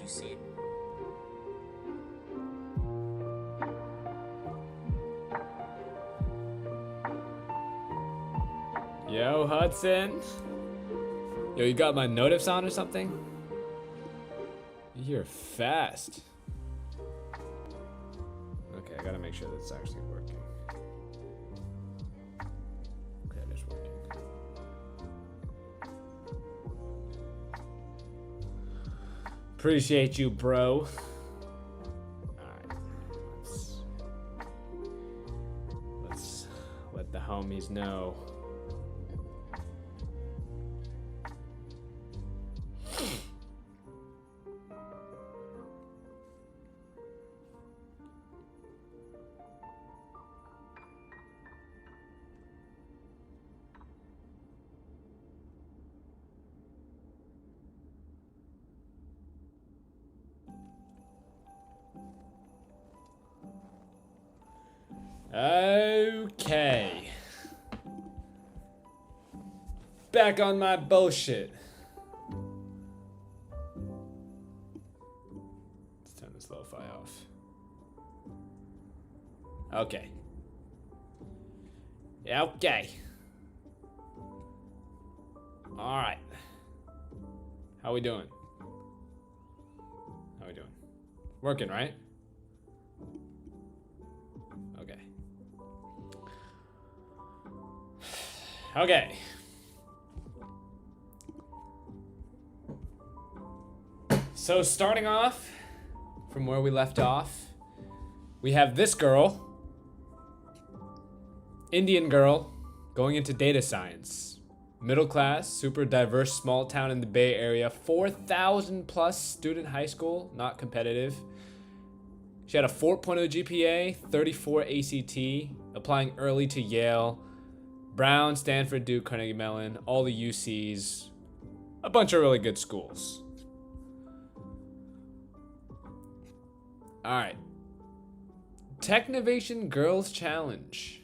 see it. Yo, Hudson. Yo, you got my notifs on or something? You're fast. Okay, I gotta make sure that's actually working. Okay, it is working. Appreciate you, bro. Alright. Let's let the homies know. Okay. Back on my bullshit. Let's turn this lo-fi off. Okay. Yeah, okay. Alright. How we doing? How we doing? Working, right? Okay. Okay. So starting off from where we left off, we have this girl, Indian girl, going into data science. Middle class, super diverse small town in the Bay Area, 4,000 plus student high school, not competitive. She had a 4.0 GPA, 34 ACT, applying early to Yale, Brown, Stanford, Duke, Carnegie Mellon, all the UCs, a bunch of really good schools. All right. Technovation Girls Challenge.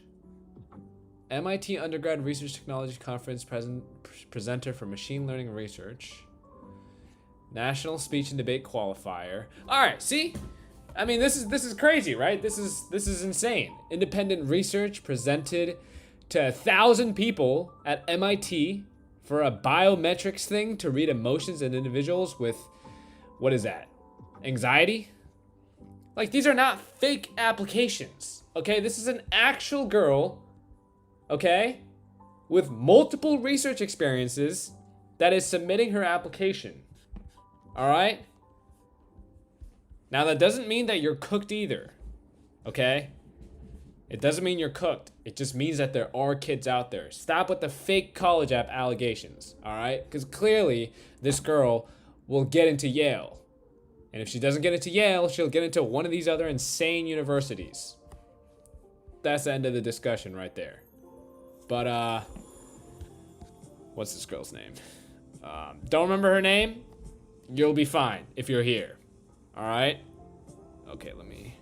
MIT Undergrad Research Technology Conference presenter for machine learning research. National Speech and Debate Qualifier. All right, see? I mean, this is crazy, right? This is insane. Independent research presented to 1,000 people at MIT for a biometrics thing to read emotions in individuals with, what is that? Anxiety? Like, these are not fake applications, okay? This is an actual girl, okay, with multiple research experiences that is submitting her application, all right? Now, that doesn't mean that you're cooked either, okay? It doesn't mean you're cooked. It just means that there are kids out there. Stop with the fake college app allegations, all right? Because clearly, this girl will get into Yale. And if she doesn't get into Yale, she'll get into one of these other insane universities. That's the end of the discussion right there. But, what's this girl's name? Don't remember her name? You'll be fine if you're here. All right? Okay, let me...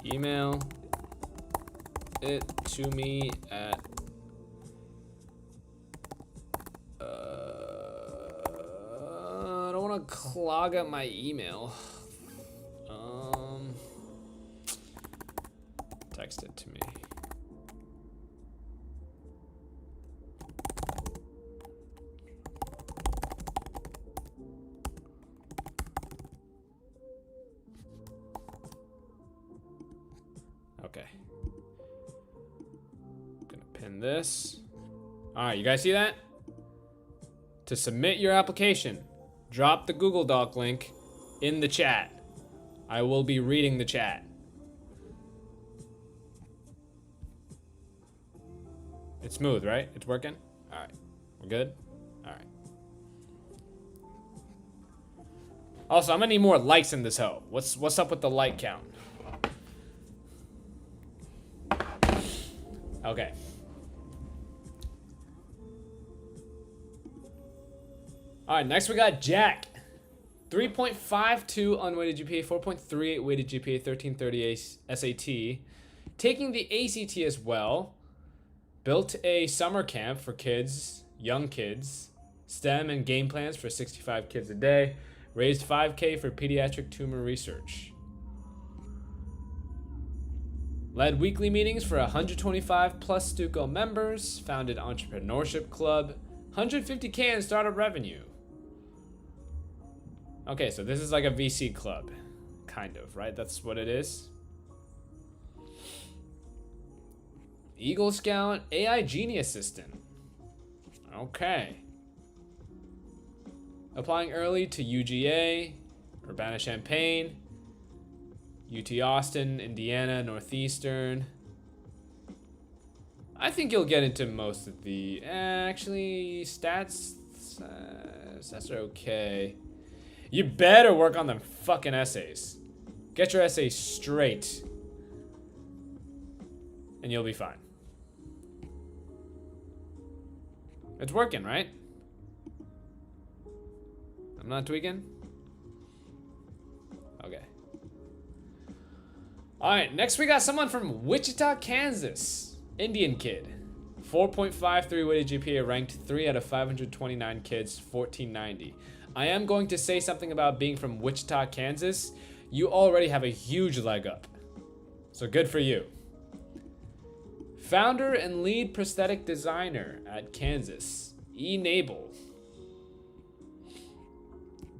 email it to me at... I don't want to clog up my email. Text it to me. Okay. I'm gonna pin this. All right, you guys see that? To submit your application, drop the Google Doc link in the chat. I will be reading the chat. It's smooth, right? It's working? All right. We're good? All right. Also, I'm gonna need more likes in this hoe. What's up with the like count? Okay. All right, next we got Jack. 3.52 unweighted GPA, 4.38 weighted GPA, 1330 SAT. Taking the ACT as well. Built a summer camp for kids, young kids, STEM and game plans for 65 kids a day. Raised $5K for pediatric tumor research. Led weekly meetings for 125 plus Stuco members. Founded entrepreneurship club. 150K in startup revenue. Okay, so this is like a VC club. Kind of, right? That's what it is. Eagle Scout, AI Genie Assistant. Okay. Applying early to UGA, Urbana-Champaign, UT Austin, Indiana, Northeastern. I think you'll get into most of the... actually, stats are okay. You better work on them fucking essays. Get your essays straight. And you'll be fine. It's working, right? I'm not tweaking? Okay. Alright, next we got someone from Wichita, Kansas. Indian kid. 4.53 weighted GPA, ranked 3 out of 529 kids, 1490. I am going to say something about being from Wichita, Kansas. You already have a huge leg up. So good for you. Founder and lead prosthetic designer at Kansas, E. Nabel.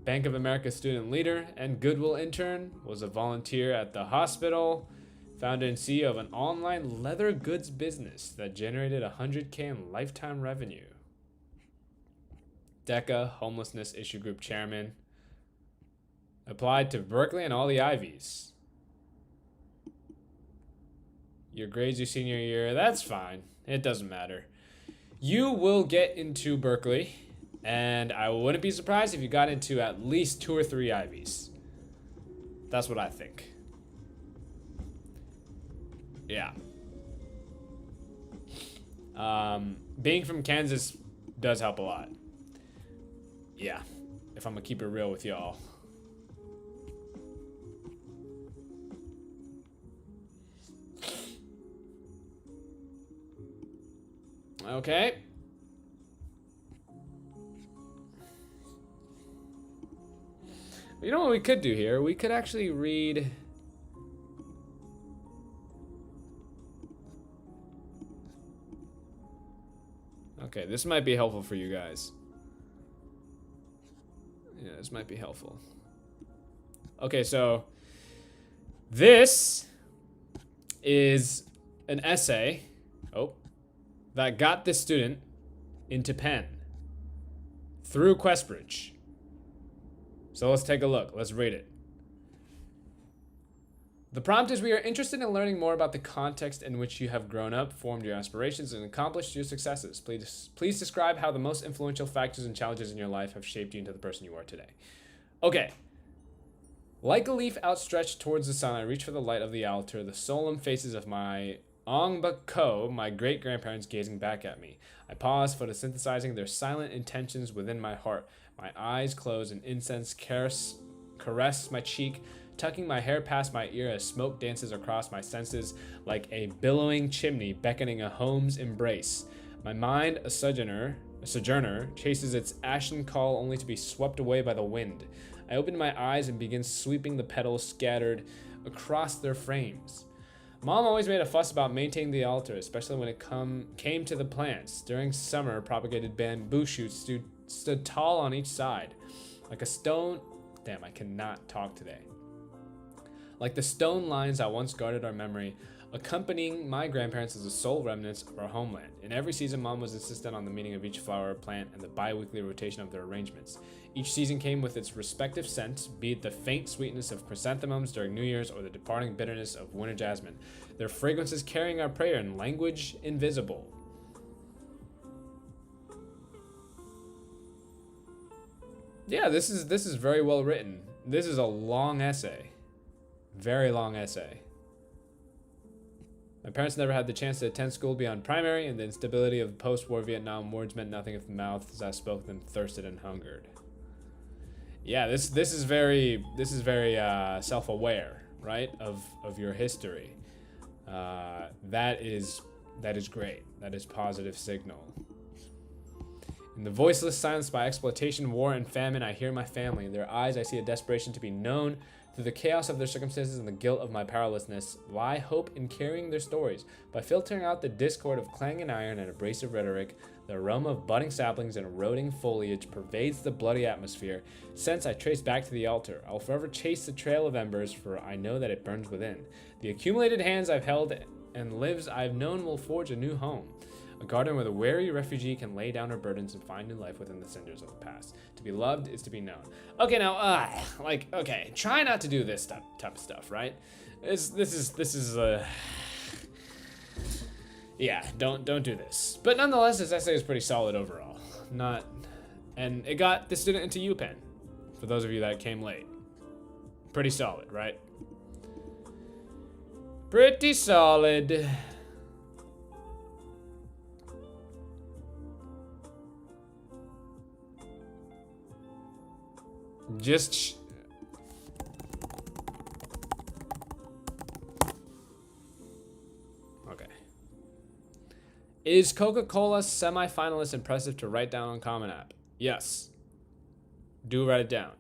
Bank of America student leader and Goodwill intern, was a volunteer at the hospital, founder and CEO of an online leather goods business that generated $100K in lifetime revenue. DECA, homelessness issue group chairman. Applied to Berkeley and all the Ivies. Your grades your senior year, that's fine. It doesn't matter. You will get into Berkeley. And I wouldn't be surprised if you got into at least 2 or 3 Ivies. That's what I think. Yeah. Being from Kansas does help a lot. Yeah. If I'm gonna keep it real with y'all. Okay. You know what we could do here? We could actually read... Okay, this might be helpful for you guys. Yeah, this might be helpful. Okay, so... This is an essay... Oh. That got this student into Penn. Through Questbridge. So let's take a look. Let's read it. The prompt is, we are interested in learning more about the context in which you have grown up, formed your aspirations, and accomplished your successes. Please describe how the most influential factors and challenges in your life have shaped you into the person you are today. Okay. Like a leaf outstretched towards the sun, I reach for the light of the altar, the solemn faces of my Ong-Bak-Ko, my great-grandparents gazing back at me. I pause, photosynthesizing their silent intentions within my heart. My eyes close and incense caress my cheek, tucking my hair past my ear as smoke dances across my senses like a billowing chimney beckoning a home's embrace. My mind, a sojourner, chases its ashen call only to be swept away by the wind. I open my eyes and begin sweeping the petals scattered across their frames. Mom always made a fuss about maintaining the altar, especially when it came to the plants. During summer, propagated bamboo shoots stood tall on each side. Like a stone... Damn, I cannot talk today. Like the stone lines that once guarded our memory, accompanying my grandparents as the sole remnants of our homeland. In every season, Mom was insistent on the meaning of each flower, plant, and the bi-weekly rotation of their arrangements. Each season came with its respective scent, be it the faint sweetness of chrysanthemums during New Year's or the departing bitterness of winter jasmine, their fragrances carrying our prayer in language invisible. Yeah, this is very well written. This is a long essay. Very long essay. My parents never had the chance to attend school beyond primary, and the instability of post-war Vietnam words meant nothing if the mouths that spoke them thirsted and hungered. Yeah, this is very self-aware, right, of your history. That is great. That is positive signal. In the voiceless silence by exploitation, war, and famine, I hear my family. In their eyes, I see a desperation to be known. Through the chaos of their circumstances and the guilt of my powerlessness, lie hope in carrying their stories. By filtering out the discord of clanging iron and abrasive rhetoric, the aroma of budding saplings and eroding foliage pervades the bloody atmosphere. Since I trace back to the altar, I'll forever chase the trail of embers, for I know that it burns within. The accumulated hands I've held and lives I've known will forge a new home. A garden where the weary refugee can lay down her burdens and find new life within the cinders of the past. To be loved is to be known. Okay, now, okay, try not to do this type of stuff, right? This is yeah, don't do this. But nonetheless, this essay is pretty solid overall. And it got the student into UPenn. For those of you that came late, pretty solid, right? Pretty solid. Okay. Is Coca-Cola semi-finalist impressive to write down on Common App? Yes. Do write it down.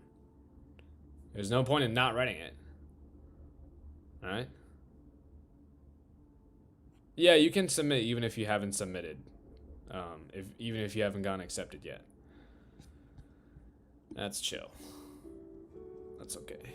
There's no point in not writing it. Alright? Yeah, you can submit even if you haven't submitted. Even if you haven't gotten accepted yet. That's chill. That's okay.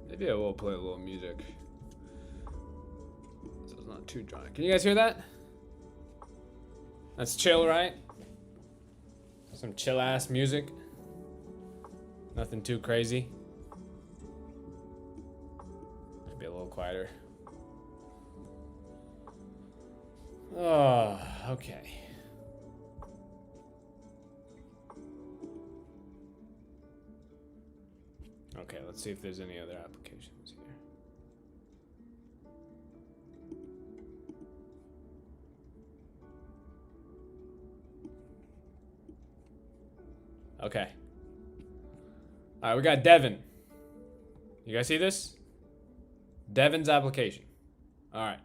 Maybe I will play a little music, so it's not too dry. Can you guys hear that? That's chill, right? Some chill ass music. Nothing too crazy. Maybe a little quieter. Oh, okay. Okay, let's see if there's any other applications here. Okay. All right, we got Devin. You guys see this? Devin's application. All right.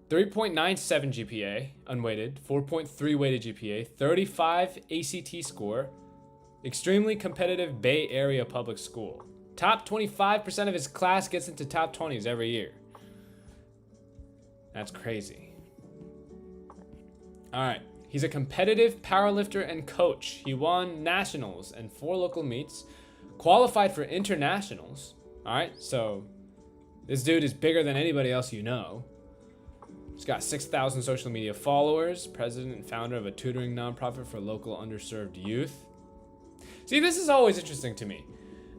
3.97 GPA, unweighted. 4.3 weighted GPA. 35 ACT score. Extremely competitive Bay Area public school. Top 25% of his class gets into top 20s every year. That's crazy. All right. He's a competitive powerlifter and coach. He won nationals and 4 local meets, qualified for internationals. All right. So this dude is bigger than anybody else you know. He's got 6,000 social media followers, president and founder of a tutoring nonprofit for local underserved youth. See, this is always interesting to me.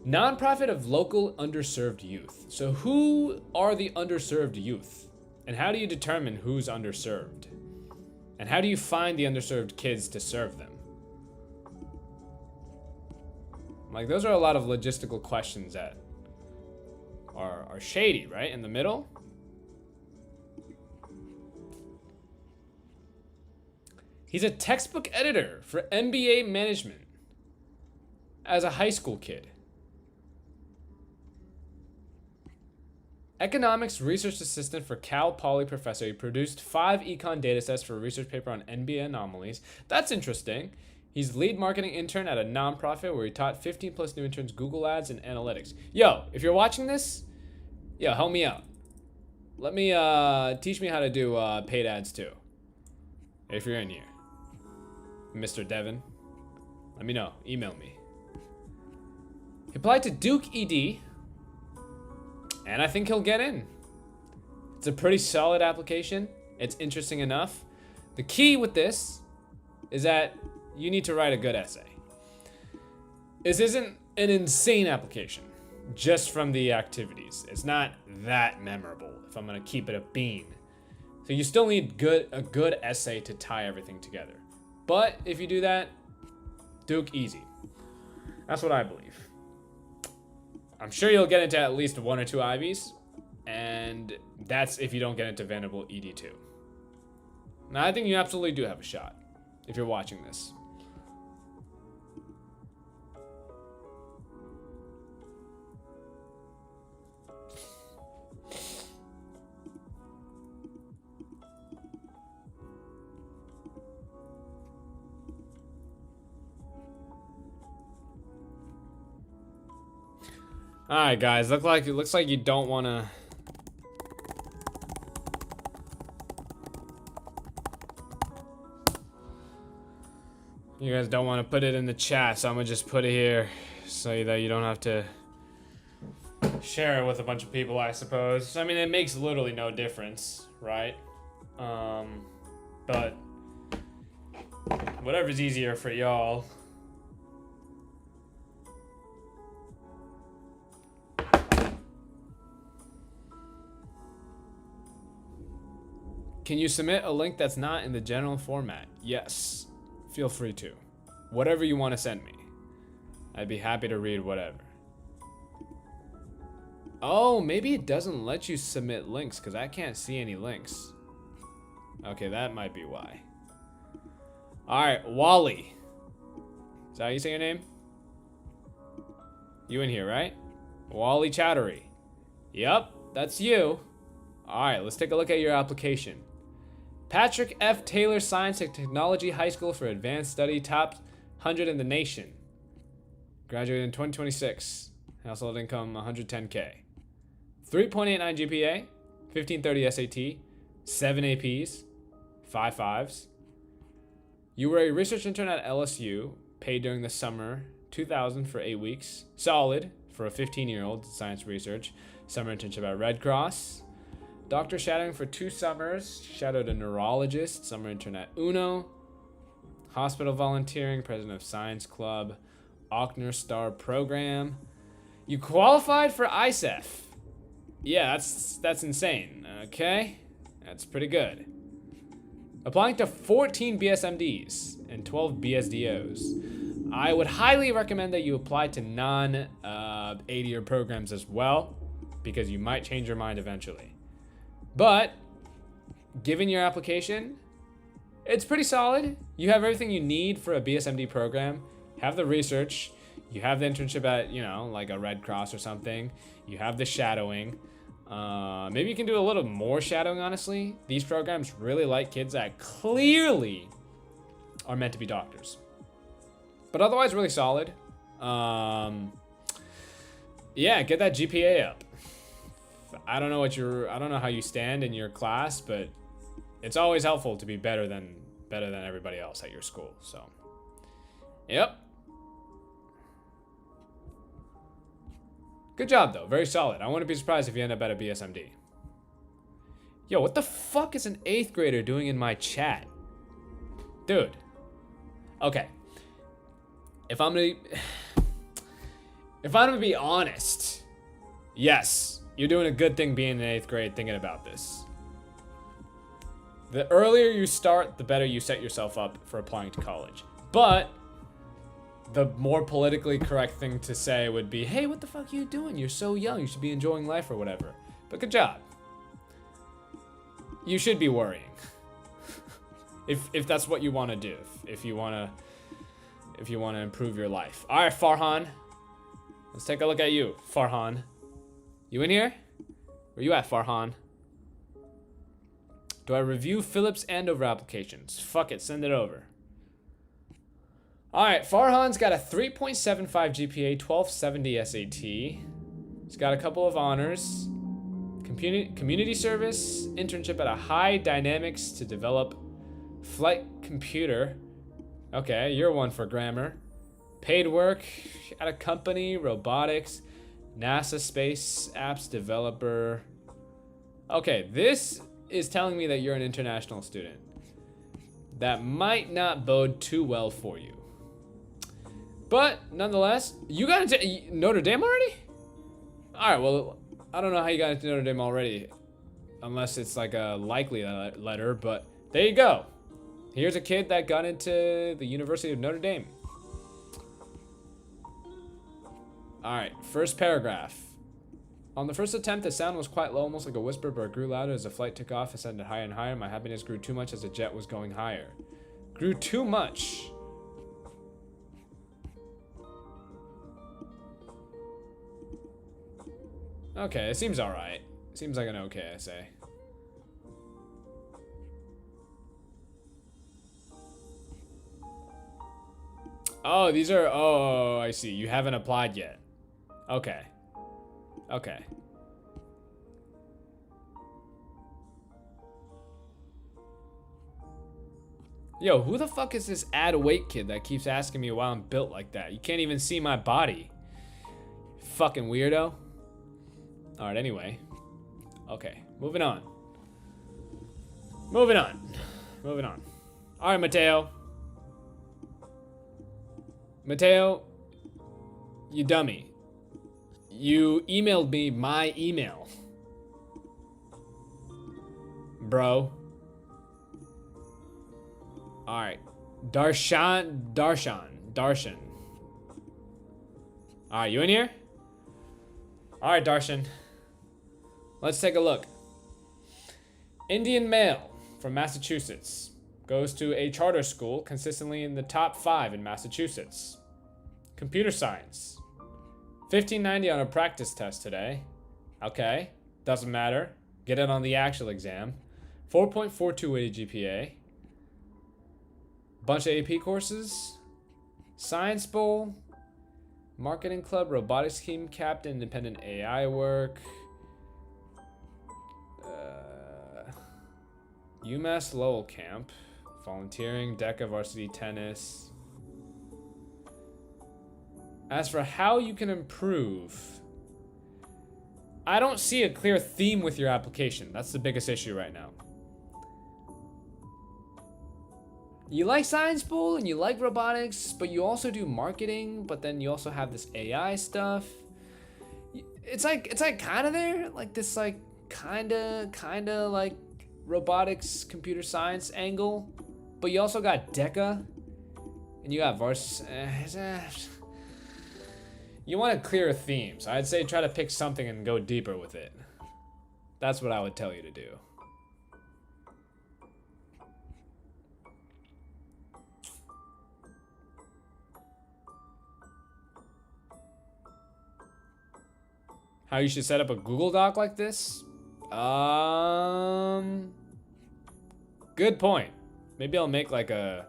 Nonprofit of local underserved youth. So who are the underserved youth? And how do you determine who's underserved? And how do you find the underserved kids to serve them? Like, those are a lot of logistical questions that are shady, right? In the middle. He's a textbook editor for MBA management as a high school kid. Economics research assistant for Cal Poly professor. He produced 5 econ datasets for a research paper on NBA anomalies. That's interesting. He's lead marketing intern at a nonprofit where he taught 15 plus new interns Google Ads and analytics. Yo, if you're watching this, yo, help me out. Let me teach me how to do paid ads too. If you're in here. Mr. Devon. Let me know. Email me. He applied to Duke ED. And I think he'll get in. It's a pretty solid application. It's interesting enough. The key with this is that you need to write a good essay. This isn't an insane application, just from the activities. It's not that memorable, if I'm gonna keep it a bean. So you still need a good essay to tie everything together. But if you do that, Duke easy. That's what I believe. I'm sure you'll get into at least 1 or 2 Ivies, and that's if you don't get into Vanderbilt ED2. Now, I think you absolutely do have a shot if you're watching this. All right, guys. Looks like you don't want to. You guys don't want to put it in the chat, so I'm gonna just put it here so that you don't have to share it with a bunch of people, I suppose. I mean, it makes literally no difference, right? But whatever's easier for y'all. Can you submit a link that's not in the general format? Yes. Feel free to. Whatever you want to send me. I'd be happy to read whatever. Oh, maybe it doesn't let you submit links because I can't see any links. Okay, that might be why. Alright, Wally. Is that how you say your name? You in here, right? Wally Chowdhury. Yep, that's you. Alright, let's take a look at your application. Patrick F. Taylor Science and Technology High School for Advanced Study, top 100 in the nation. Graduated in 2026. Household income 110K. 3.89 GPA, 1530 SAT, 7 APs, 5 5s. You were a research intern at LSU, paid during the summer, 2000 for 8 weeks. Solid for a 15-year-old science research. Summer internship at Red Cross. Doctor shadowing for 2 summers. Shadowed a neurologist. Summer intern at UNO. Hospital volunteering. President of Science Club. Ochsner Star Program. You qualified for ISEF. Yeah, that's insane. Okay, that's pretty good. Applying to 14 BSMDs and 12 BSDOs. I would highly recommend that you apply to non-8-year programs as well, because you might change your mind eventually. But, given your application, it's pretty solid. You have everything you need for a BSMD program. Have the research. You have the internship at, you know, like a Red Cross or something. You have the shadowing. Maybe you can do a little more shadowing, honestly. These programs really like kids that clearly are meant to be doctors. But otherwise, really solid. Yeah, get that GPA up. I don't know how you stand in your class, but it's always helpful to be better than everybody else at your school. So, yep. Good job though, very solid. I wouldn't be surprised if you end up at a BSMD. Yo, what the fuck is an 8th grader doing in my chat? Dude. Okay. If I'm gonna be honest, yes. You're doing a good thing being in 8th grade thinking about this. The earlier you start, the better you set yourself up for applying to college. But the more politically correct thing to say would be, hey, what the fuck are you doing? You're so young. You should be enjoying life or whatever. But good job. You should be worrying. if that's what you want to do. If you want to improve your life. All right, Farhan. Let's take a look at you, Farhan. You in here? Where you at, Farhan? Do I review Phillips Andover applications? Fuck it, send it over. Alright, Farhan's got a 3.75 GPA, 1270 SAT. He's got a couple of honors. Community service, internship at a high dynamics to develop Flight computer. Okay, you're one for grammar. Paid work at a company, robotics, NASA space apps developer. Okay, this is telling me that you're an international student. That might not bode too well for you. But nonetheless, you got into Notre Dame already? All right, well, I don't know how you got into Notre Dame already, unless it's like a likely letter, but there you go. Here's a kid that got into the University of Notre Dame. All right, first paragraph. On the first attempt, the sound was quite low, almost like a whisper, but it grew louder as the flight took off, ascended higher and higher. My happiness grew too much as the jet was going higher. Grew too much. Okay, it seems alright. Seems like an okay essay. Oh, these are... Oh, I see. You haven't applied yet. Okay. Okay. Yo, who the fuck is this add weight kid that keeps asking me why I'm built like that? You can't even see my body. Fucking weirdo. Alright, anyway. Okay, moving on. Moving on. Moving on. Alright, Mateo. Mateo, you dummy. You emailed me my email. Bro. Alright. Darshan. Alright, you in here? Alright, Darshan. Let's take a look. Indian male from Massachusetts. Goes to a charter school consistently in the top 5 in Massachusetts. Computer science. 1590 on a practice test today. Okay, doesn't matter. Get it on the actual exam. 4.42 weighted GPA. Bunch of AP courses. Science Bowl. Marketing club, robotics team captain, independent AI work. UMass Lowell camp. Volunteering, DECA varsity tennis. As for how you can improve, I don't see a clear theme with your application. That's the biggest issue right now. You like Science Bowl and you like robotics, but you also do marketing, but then you also have this AI stuff. It's like kind of there, like this like kind of like robotics, computer science angle, but you also got DECA, and you got you want a clearer theme, so I'd say try to pick something and go deeper with it. That's what I would tell you to do. How you should set up a Google Doc like this? Good point. Maybe I'll make like a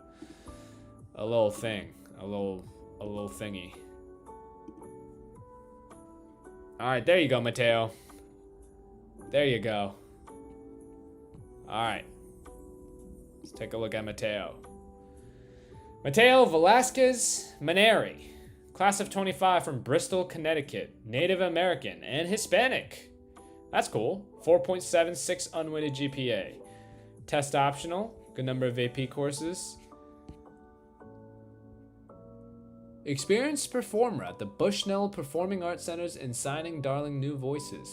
little thing, a little thingy. All right, there you go, Mateo. There you go. All right. Let's take a look at Mateo. Mateo Velasquez Maneri, class of 25 from Bristol, Connecticut, Native American and Hispanic. That's cool. 4.76 unweighted GPA. Test optional. Good number of AP courses. Experienced performer at the Bushnell Performing Arts Centers and signing darling new voices.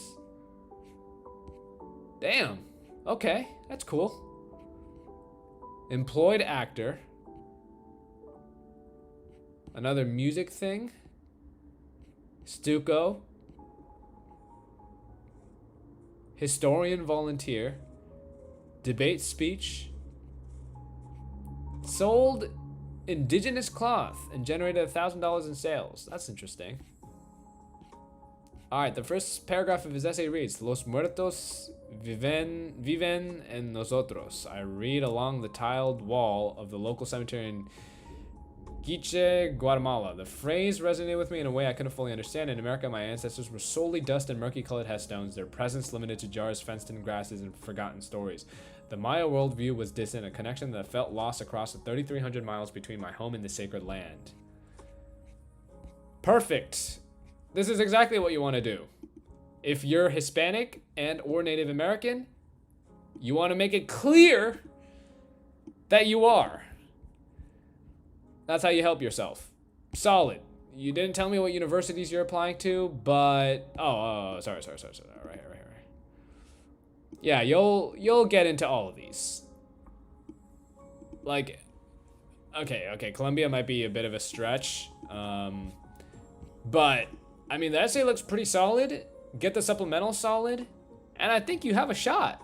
Damn. Okay, that's cool. Employed actor. Another music thing. Stuco. Historian volunteer. Debate speech. Sold indigenous cloth and generated $1,000 in sales. That's interesting. All right, the first paragraph of his essay reads, Los muertos viven en nosotros. I read along the tiled wall of the local cemetery in Quiche, Guatemala. The phrase resonated with me in a way I couldn't fully understand. In America, my ancestors were solely dust and murky-colored headstones, their presence limited to jars fenced in grasses and forgotten stories. The Maya worldview was distant, a connection that felt lost across the 3,300 miles between my home and the sacred land. Perfect. This is exactly what you want to do. If you're Hispanic and or Native American, you want to make it clear that you are. That's how you help yourself. Solid. You didn't tell me what universities you're applying to, but sorry. Right here. Yeah, you'll get into all of these. Like, okay, Columbia might be a bit of a stretch, but I mean the essay looks pretty solid. Get the supplemental solid, and I think you have a shot.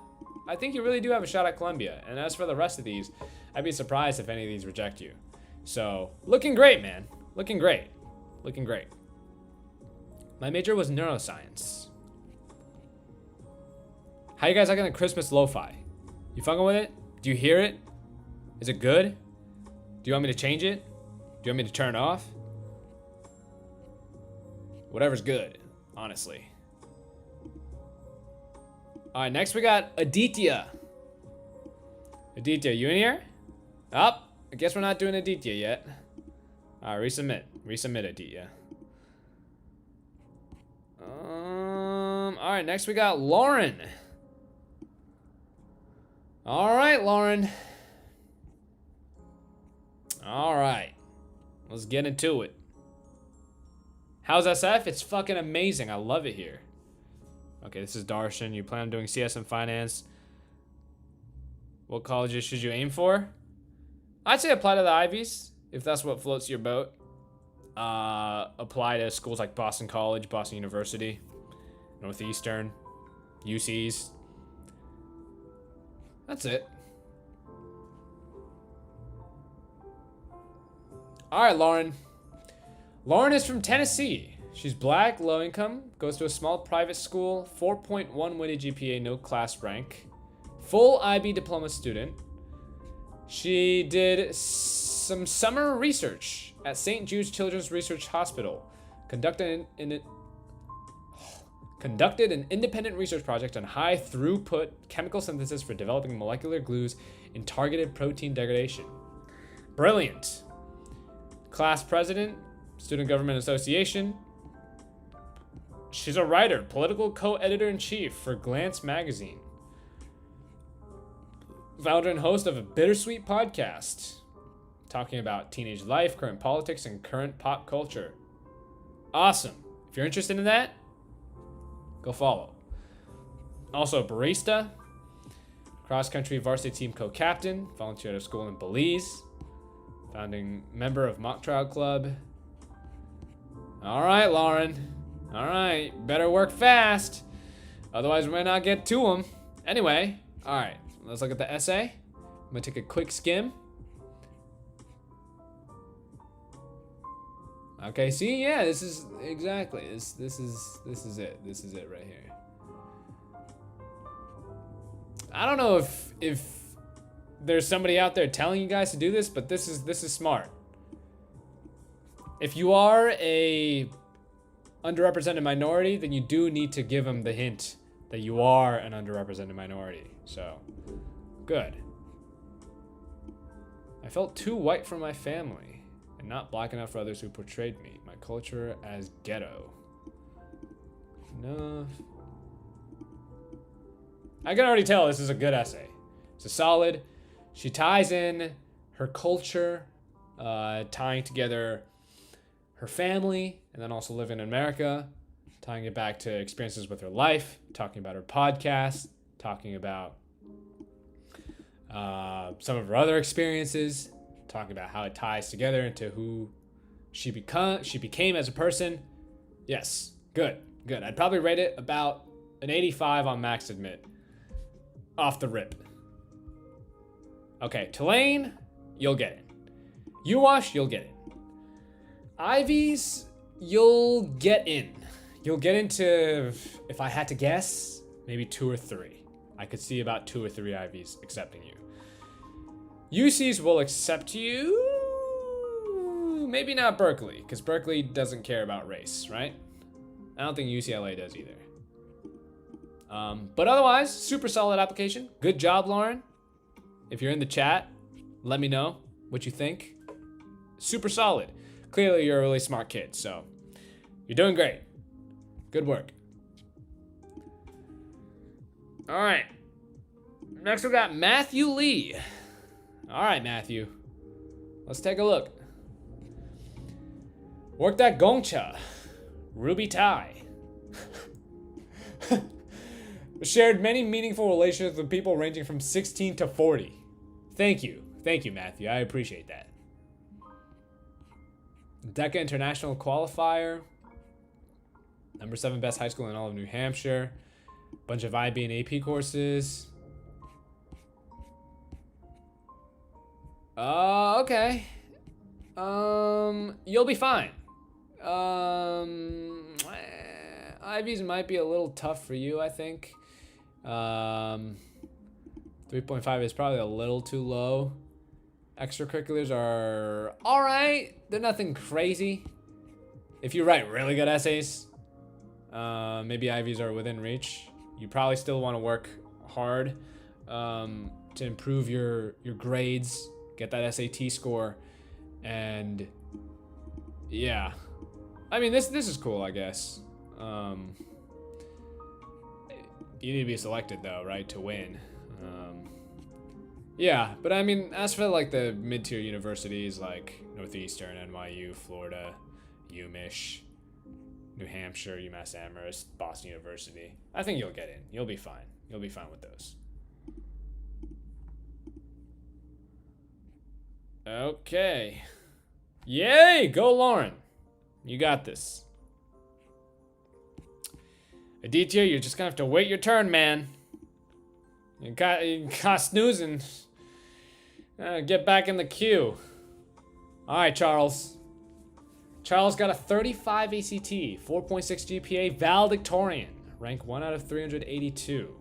I think you really do have a shot at Columbia. And as for the rest of these, I'd be surprised if any of these reject you. So, looking great, man. Looking great. My major was neuroscience. How you guys liking the Christmas lo-fi? You fucking with it? Do you hear it? Is it good? Do you want me to change it? Do you want me to turn it off? Whatever's good, honestly. Alright, next we got Aditya. Aditya, you in here? I guess we're not doing Aditya yet. Alright, resubmit. Resubmit, Aditya. Alright, next we got Lauren. Alright, Lauren. Alright. Let's get into it. How's SF? It's fucking amazing. I love it here. Okay, this is Darshan. You plan on doing CS and finance. What colleges should you aim for? I'd say apply to the Ivies, if that's what floats your boat. Apply to schools like Boston College, Boston University, Northeastern, UCs. That's it. Alright, Lauren. Lauren is from Tennessee. She's black, low income, goes to a small private school, 4.1 weighted GPA, no class rank, full IB diploma student. She did some summer research at St. Jude's Children's Research Hospital, conducted an independent research project on high throughput chemical synthesis for developing molecular glues in targeted protein degradation. Brilliant. Class president, Student Government Association. She's a writer, political co-editor-in-chief for Glance magazine. Founder and host of a bittersweet podcast talking about teenage life, current politics, and current pop culture. Awesome. If you're interested in that, go follow. Also barista, cross-country varsity team co-captain, volunteer at a school in Belize, founding member of Mock Trial Club. All right, Lauren. All right, better work fast. Otherwise, we might not get to them. Anyway, all right, let's look at the essay. I'm gonna take a quick skim. Okay, see, yeah, this is exactly this is it. This is it right here. I don't know if there's somebody out there telling you guys to do this, but this is smart. If you are a underrepresented minority, then you do need to give them the hint that you are an underrepresented minority. So, good. I felt too white for my family and not black enough for others who portrayed me, my culture as ghetto. No. I can already tell this is a good essay. It's a solid. She ties in her culture, tying together her family, and then also living in America, tying it back to experiences with her life, talking about her podcast, talking about some of her other experiences, talking about how it ties together into who she became as a person. Yes, good. I'd probably rate it about an 85 on Max Admit, off the rip. Okay, Tulane, you'll get it. UWash, you'll get it. Ivies, you'll get in. You'll get into, if I had to guess, maybe 2 or 3. I could see about 2 or 3 Ivies accepting you. UCs will accept you. Maybe not Berkeley, because Berkeley doesn't care about race, right? I don't think UCLA does either. But otherwise, super solid application. Good job, Lauren. If you're in the chat, let me know what you think. Super solid. Clearly, you're a really smart kid, so you're doing great. Good work. All right. Next, we got Matthew Lee. All right, Matthew. Let's take a look. Worked at Gongcha. Ruby Thai. Shared many meaningful relationships with people ranging from 16 to 40. Thank you. Thank you, Matthew. I appreciate that. DECA International Qualifier. Number 7 best high school in all of New Hampshire. Bunch of IB and AP courses. Okay. You'll be fine. IVs might be a little tough for you, I think. 3.5 is probably a little too low. Extracurriculars are alright. They're nothing crazy. If you write really good essays, maybe IVs are within reach. You probably still want to work hard to improve your grades, get that SAT score, and yeah. I mean, this is cool, I guess. You need to be selected though, right, to win. Yeah, but I mean, as for like the mid-tier universities like Northeastern, NYU, Florida, UMich, New Hampshire, UMass Amherst, Boston University, I think you'll get in. You'll be fine. You'll be fine with those. Okay. Yay! Go Lauren. You got this. Aditya, you're just gonna have to wait your turn, man. You got snoozing. Get back in the queue. All right, Charles. Charles got a 35 ACT, 4.6 GPA, valedictorian, rank 1 out of 382.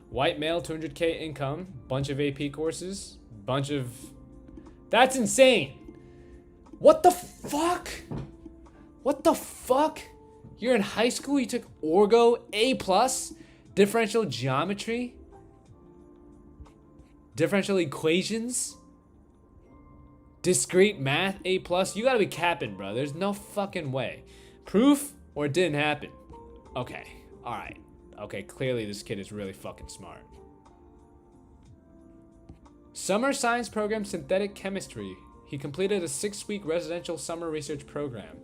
White male, 200K income, bunch of AP courses, bunch of... That's insane. What the fuck? What the fuck? You're in high school, you took Orgo, A+, differential geometry, differential equations, discrete math, A+. You gotta be capping, bro. There's no fucking way. Proof or it didn't happen? Okay, alright. Okay, clearly this kid is really fucking smart. Summer science program, synthetic chemistry. He completed a 6-week residential summer research program.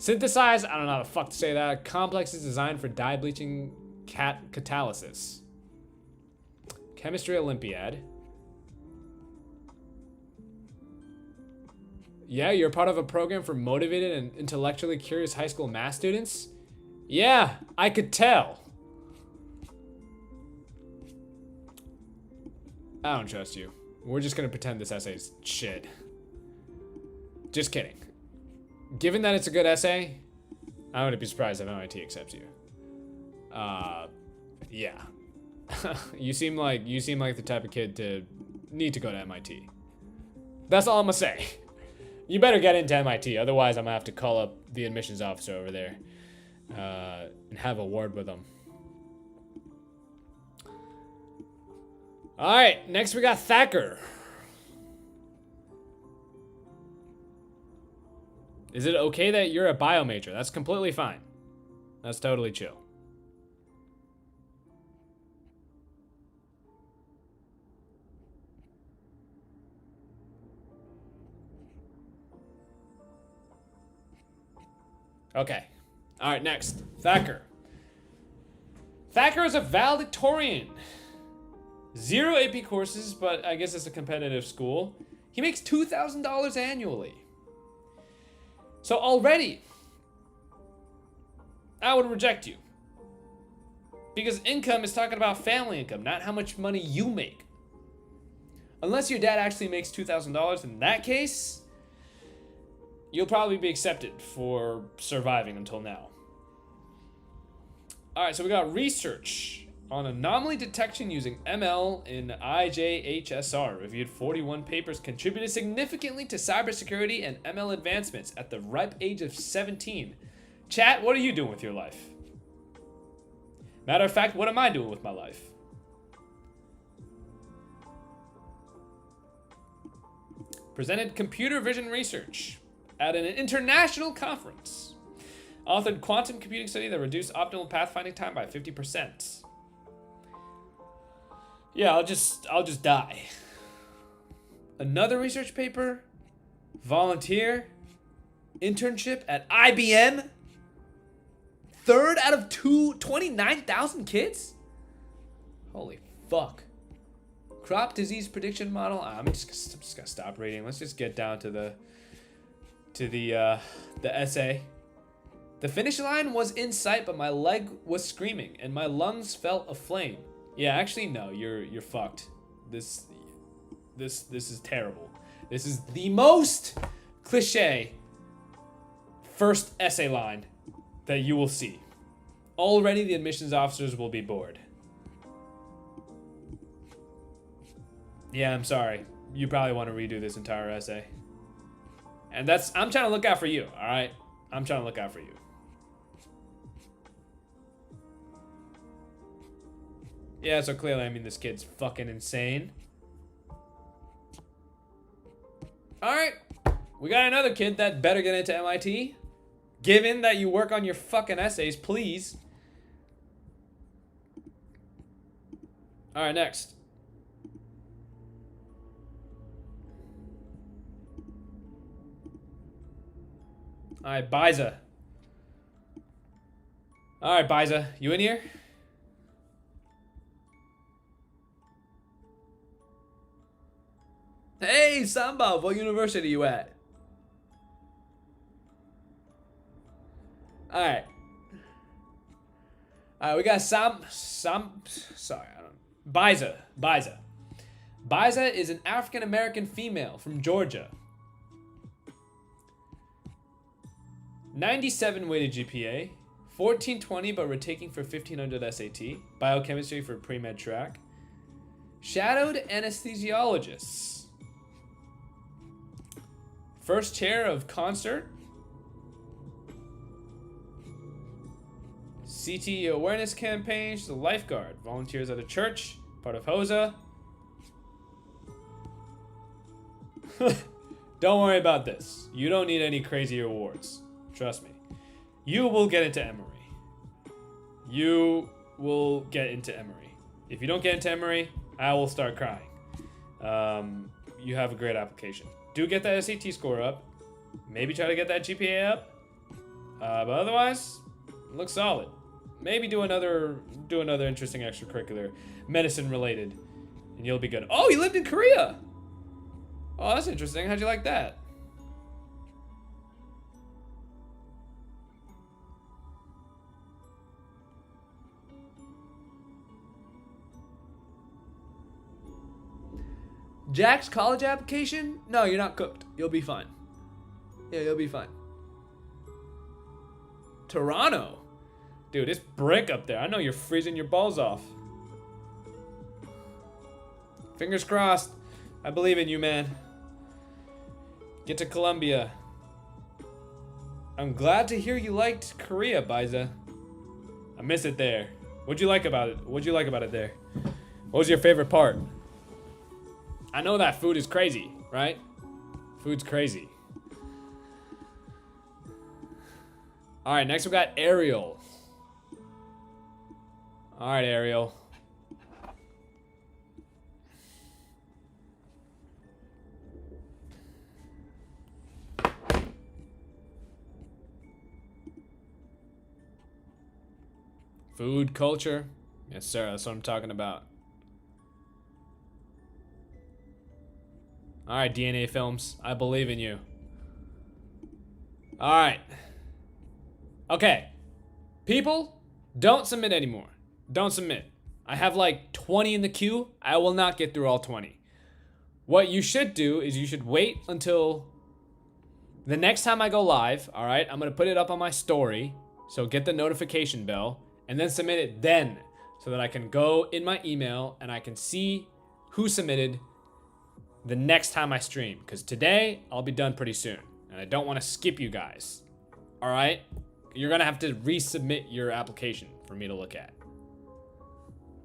Synthesize, I don't know how the fuck to say that, complexes designed for dye bleaching catalysis. Chemistry Olympiad. Yeah, you're part of a program for motivated and intellectually curious high school math students? Yeah, I could tell. I don't trust you. We're just gonna pretend this essay is shit. Just kidding. Given that it's a good essay, I wouldn't be surprised if MIT accepts you. Yeah. you seem like the type of kid to need to go to MIT. That's all I'm gonna say. You better get into MIT, otherwise I'm gonna have to call up the admissions officer over there and have a word with them. All right, next we got Thacker. Is it okay that you're a bio major? That's completely fine. That's totally chill. Okay. All right, next. Thacker. Thacker is a valedictorian. 0 AP courses, but I guess it's a competitive school. He makes $2,000 annually. So already, I would reject you. Because income is talking about family income, not how much money you make. Unless your dad actually makes $2,000, in that case, you'll probably be accepted for surviving until now. All right, so we got research on anomaly detection using ML in IJHSR. Reviewed 41 papers, contributed significantly to cybersecurity and ML advancements at the ripe age of 17. Chat, what are you doing with your life? Matter of fact, what am I doing with my life? presented computer vision research at an international conference. Authored quantum computing study that reduced optimal pathfinding time by 50%. Yeah, I'll just die. Another research paper. Volunteer. Internship at IBM. Third out of 29,000 kids? Holy fuck. Crop disease prediction model. I'm just gonna stop reading. Let's just get down to the essay. The finish line was in sight, but my leg was screaming and my lungs felt aflame. Yeah, actually no, you're fucked. This is terrible. This is the most cliche first essay line that you will see. Already the admissions officers will be bored. Yeah, I'm sorry. You probably want to redo this entire essay. And I'm trying to look out for you, alright? I'm trying to look out for you. Yeah, so clearly, I mean, this kid's fucking insane. Alright. We got another kid that better get into MIT. Given that you work on your fucking essays, please. Alright, next. Alright, Biza. Alright, Biza. You in here? Hey, Samba, what university you at? Alright. Alright, we got sorry, I don't Biza. Biza is an African-American female from Georgia. 97 weighted GPA, 1420 but retaking for 1500 SAT, biochemistry for pre-med track. Shadowed anesthesiologists. First chair of concert. CTE awareness campaign. She's a lifeguard. Volunteers at a church. Part of HOSA. Don't worry about this. You don't need any crazy awards. Trust me. You will get into Emory. You will get into Emory. If you don't get into Emory, I will start crying. You have a great application. Do get that SAT score up. Maybe try to get that GPA up. But otherwise, look solid. Maybe do another interesting extracurricular, medicine related, and you'll be good. Oh, you lived in Korea. Oh, that's interesting. How'd you like that? Jack's college application? No, you're not cooked. You'll be fine. Yeah, you'll be fine. Toronto? Dude, it's brick up there. I know you're freezing your balls off. Fingers crossed. I believe in you, man. Get to Columbia. I'm glad to hear you liked Korea, Biza. I miss it there. What'd you like about it? What'd you like about it there? What was your favorite part? I know that food is crazy, right? Food's crazy. All right, next we got Ariel. All right, Ariel. Food culture. Yes, sir. That's what I'm talking about. All right, DNA Films. I believe in you. All right. Okay. People, don't submit anymore. Don't submit. I have like 20 in the queue. I will not get through all 20. What you should do is you should wait until the next time I go live. All right. I'm going to put it up on my story. So get the notification bell and then submit it then so that I can go in my email and I can see who submitted the next time I stream, because today I'll be done pretty soon and I don't want to skip you guys. All right, you're gonna have to resubmit your application for me to look at.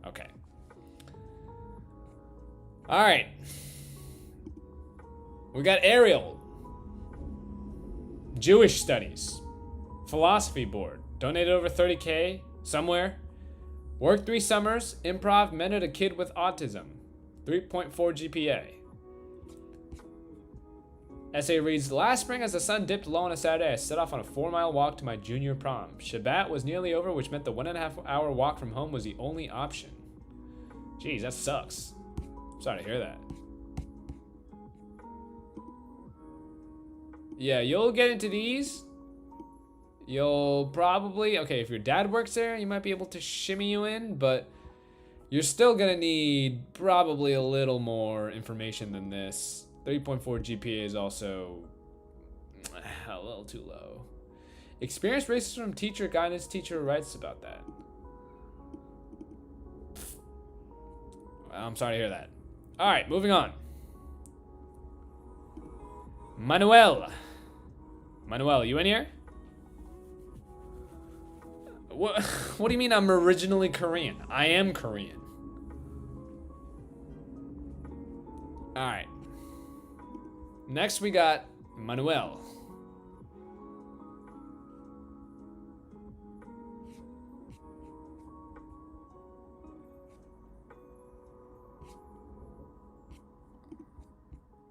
Okay. All right. We got Ariel. Jewish Studies. Philosophy Board. Donated over 30K somewhere. Worked 3 summers. Improv. Mentored a kid with autism. 3.4 GPA. Essay reads, last spring as the sun dipped low on a Saturday, I set off on a 4-mile walk to my junior prom. Shabbat was nearly over, which meant the 1.5-hour walk from home was the only option. Jeez, that sucks. Sorry to hear that. Yeah, you'll get into these. You'll probably, okay, if your dad works there, you might be able to shimmy you in, but you're still gonna need probably a little more information than this. 3.4 GPA is also a little too low. Experienced racism teacher, guidance teacher writes about that. I'm sorry to hear that. All right, moving on. Manuel, you in here? What do you mean I'm originally Korean? I am Korean. All right. Next we got Manuel.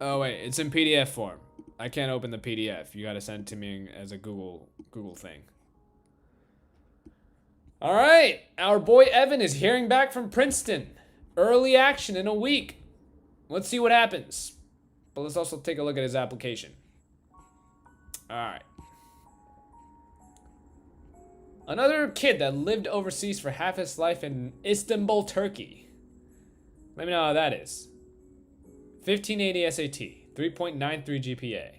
Oh wait, it's in PDF form. I can't open the PDF. You gotta send it to me as a Google thing. All right, our boy Evan is hearing back from Princeton. Early action in a week. Let's see what happens. But let's also take a look at his application. All right. Another kid that lived overseas for half his life in Istanbul, Turkey. Let me know how that is. 1580 SAT, 3.93 GPA.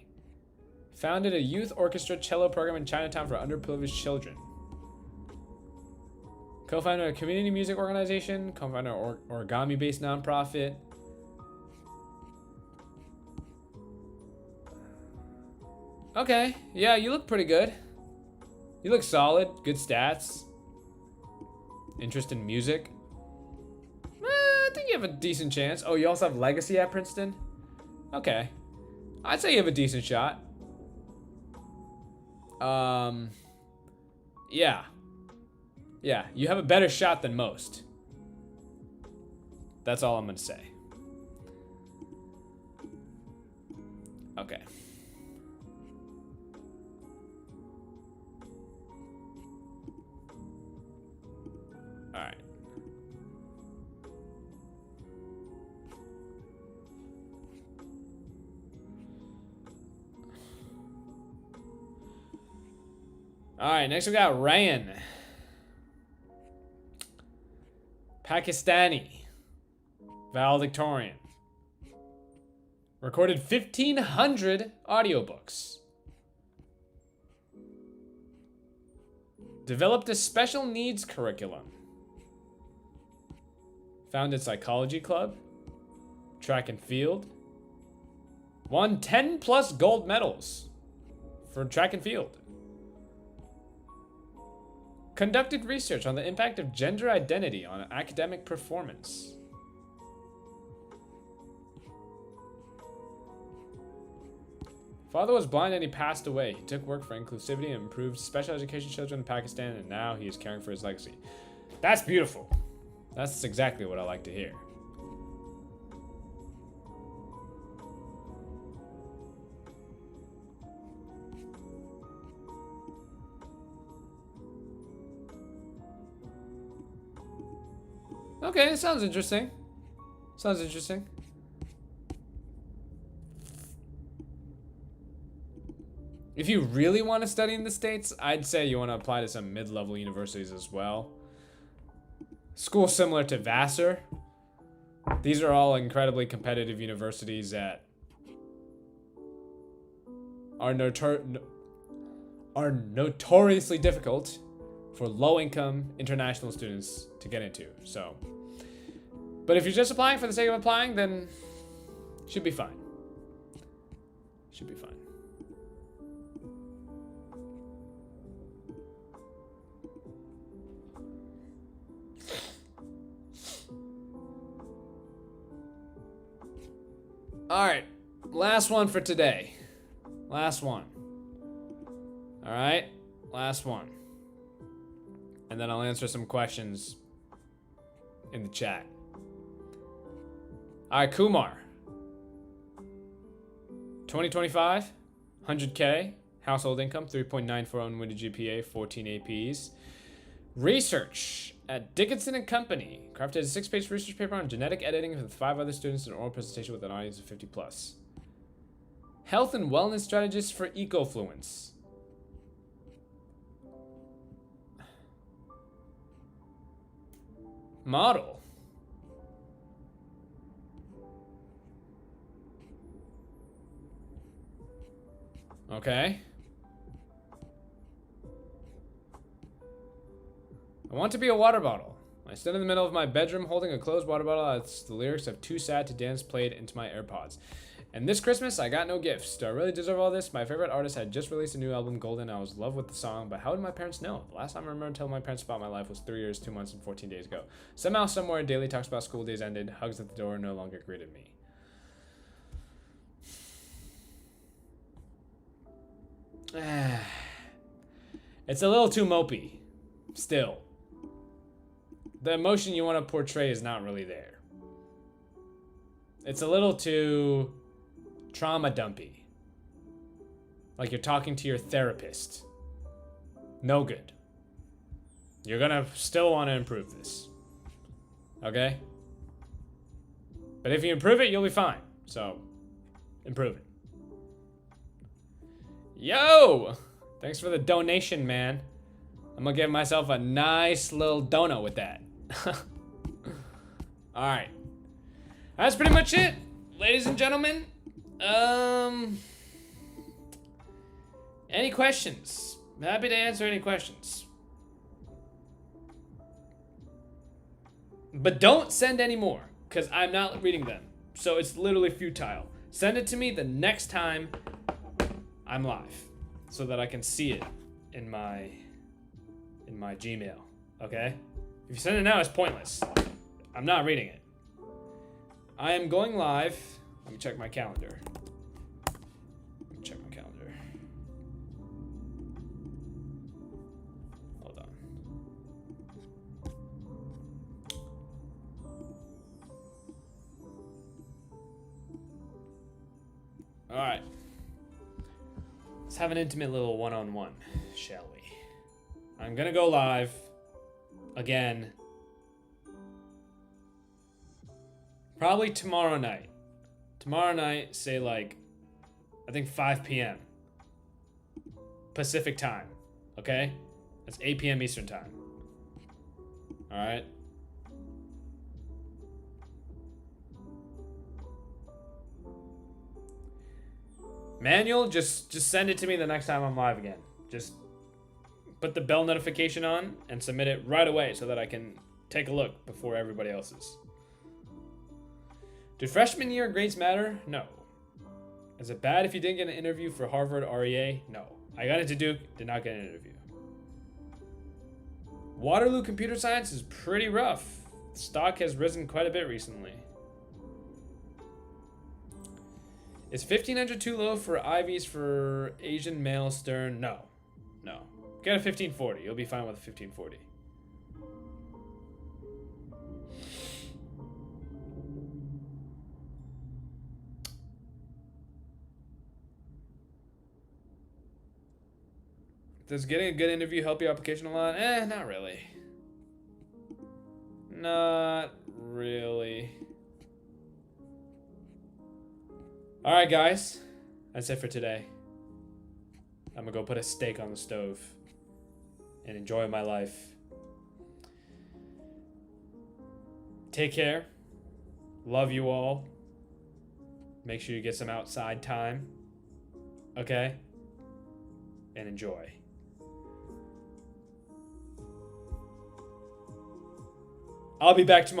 Founded a youth orchestra cello program in Chinatown for underprivileged children. Co-founder of a community music organization. Co-founder of origami-based nonprofit. Okay, yeah, you look pretty good. You look solid, good stats. Interest in music. I think you have a decent chance. Oh, you also have legacy at Princeton? Okay. I'd say you have a decent shot. Yeah. Yeah, you have a better shot than most. That's all I'm gonna say. Okay. Alright. Alright, next we got Ryan. Pakistani. Valedictorian. Recorded 1,500 audiobooks. Developed a special needs curriculum. Founded psychology club. Track and field. Won 10 plus gold medals for track and field. Conducted research on the impact of gender identity on academic performance. Father was blind and he passed away. He took work for inclusivity and improved special education children in Pakistan, and now he is caring for his legacy. That's beautiful. That's exactly what I like to hear. Okay, sounds interesting. Sounds interesting. If you really want to study in the States, I'd say you want to apply to some mid-level universities as well. Schools similar to Vassar. These are all incredibly competitive universities that are notoriously difficult for low-income international students to get into. So, but if you're just applying for the sake of applying, then should be fine. Should be fine. All right, last one for today. Last one. All right, last one. And then I'll answer some questions in the chat. All right, Kumar. 2025, 100K, household income, 3.94 unweighted GPA, 14 APs. Research at Dickinson and Company. Crafted a 6-page research paper on genetic editing with 5 other students in an oral presentation with an audience of 50 plus. Health and wellness strategist for EcoFluence. Model. Okay. I want to be a water bottle. I stand in the middle of my bedroom holding a closed water bottle as the lyrics of Too Sad to Dance played into my AirPods. And this Christmas, I got no gifts. Do I really deserve all this? My favorite artist had just released a new album, Golden. I was in love with the song, but how did my parents know? The last time I remember telling my parents about my life was 3 years, 2 months, and 14 days ago. Somehow, somewhere, daily talks about school days ended. Hugs at the door no longer greeted me. It's a little too mopey. Still. The emotion you want to portray is not really there. It's a little too trauma dumpy. Like you're talking to your therapist. No good. You're gonna still want to improve this. Okay? But if you improve it, you'll be fine. So, improve it. Yo! Thanks for the donation, man. I'm gonna give myself a nice little donut with that. Alright. That's pretty much it, ladies and gentlemen. Any questions? I'm happy to answer any questions. But don't send any more, because I'm not reading them. So it's literally futile. Send it to me the next time I'm live, so that I can see it in my Gmail, okay? If you send it now, it's pointless. I'm not reading it. I am going live. Let me check my calendar. Hold on. All right. Let's have an intimate little one-on-one, shall we? I'm gonna go live again. Probably tomorrow night. Tomorrow night, say like, I think 5 p.m. Pacific time. Okay? That's 8 p.m. Eastern time. Alright? Manual, just send it to me the next time I'm live again. Just put the bell notification on and submit it right away so that I can take a look before everybody else's. Do freshman year grades matter? No. Is it bad if you didn't get an interview for Harvard REA? No. I got into Duke, did not get an interview. Waterloo Computer Science is pretty rough. Stock has risen quite a bit recently. Is 1500 too low for Ivies for Asian male stern? No. No. Get a 1540. You'll be fine with a 1540. Does getting a good interview help your application a lot? Not really. Not really. Alright, guys. That's it for today. I'm gonna go put a steak on the stove and enjoy my life. Take care. Love you all. Make sure you get some outside time. Okay? And enjoy. I'll be back tomorrow.